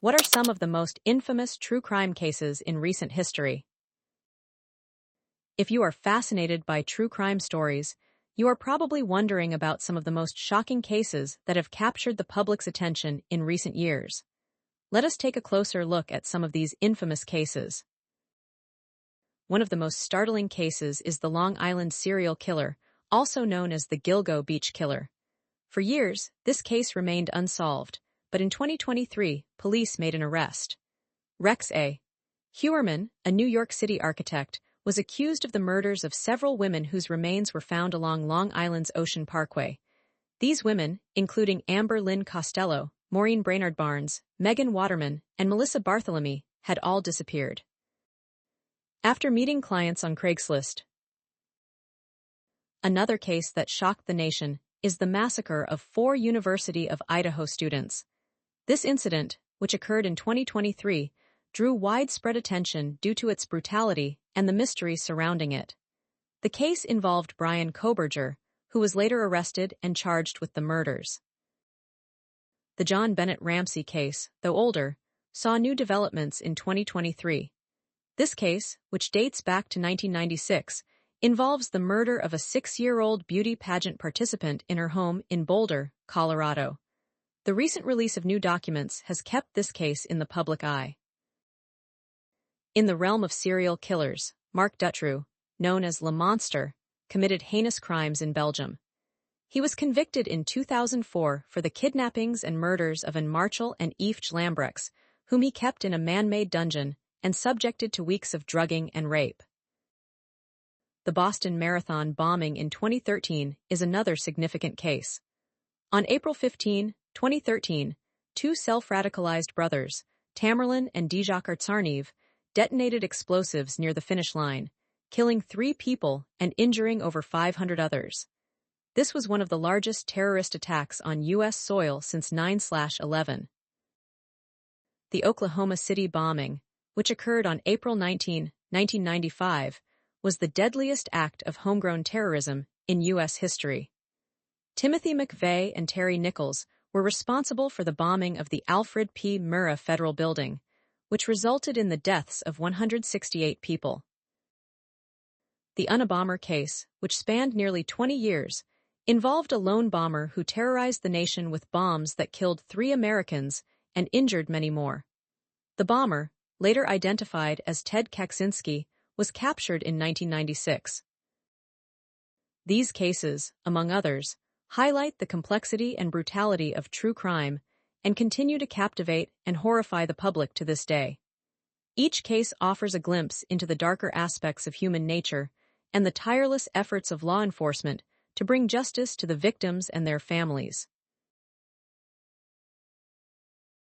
What are some of the most infamous true crime cases in recent history? If you are fascinated by true crime stories, you are probably wondering about some of the most shocking cases that have captured the public's attention in recent years. Let us take a closer look at some of these infamous cases. One of the most startling cases is the Long Island serial killer, also known as the Gilgo Beach Killer. For years, this case remained unsolved, but in 2023, police made an arrest. Rex A. Heuermann, a New York City architect, was accused of the murders of several women whose remains were found along Long Island's Ocean Parkway. These women, including Amber Lynn Costello, Maureen Brainard Barnes, Megan Waterman, and Melissa Bartholomew, had all disappeared. After meeting clients on Craigslist. Another case that shocked the nation is the massacre of 4 University of Idaho students. This incident, which occurred in 2023, drew widespread attention due to its brutality and the mystery surrounding it. The case involved Bryan Kohberger, who was later arrested and charged with the murders. The JonBenet Ramsey case, though older, saw new developments in 2023. This case, which dates back to 1996, involves the murder of a 6-year-old beauty pageant participant in her home in Boulder, Colorado. The recent release of new documents has kept this case in the public eye. In the realm of serial killers, Marc Dutroux, known as Le Monster, committed heinous crimes in Belgium. He was convicted in 2004 for the kidnappings and murders of An Marchal and Yves Lambrechts, whom he kept in a man-made dungeon and subjected to weeks of drugging and rape. The Boston Marathon bombing in 2013 is another significant case. On April 15, 2013, 2 self-radicalized brothers, Tamerlan and Dzhokhar Tsarnaev, detonated explosives near the finish line, killing 3 people and injuring over 500 others. This was one of the largest terrorist attacks on U.S. soil since 9/11. The Oklahoma City bombing, which occurred on April 19, 1995, was the deadliest act of homegrown terrorism in U.S. history. Timothy McVeigh and Terry Nichols were responsible for the bombing of the Alfred P. Murrah Federal Building, which resulted in the deaths of 168 people. The Unabomber case, which spanned nearly 20 years, involved a lone bomber who terrorized the nation with bombs that killed 3 Americans and injured many more. The bomber, later identified as Ted Kaczynski, was captured in 1996. These cases, among others, highlight the complexity and brutality of true crime and continue to captivate and horrify the public to this day. Each case offers a glimpse into the darker aspects of human nature and the tireless efforts of law enforcement to bring justice to the victims and their families.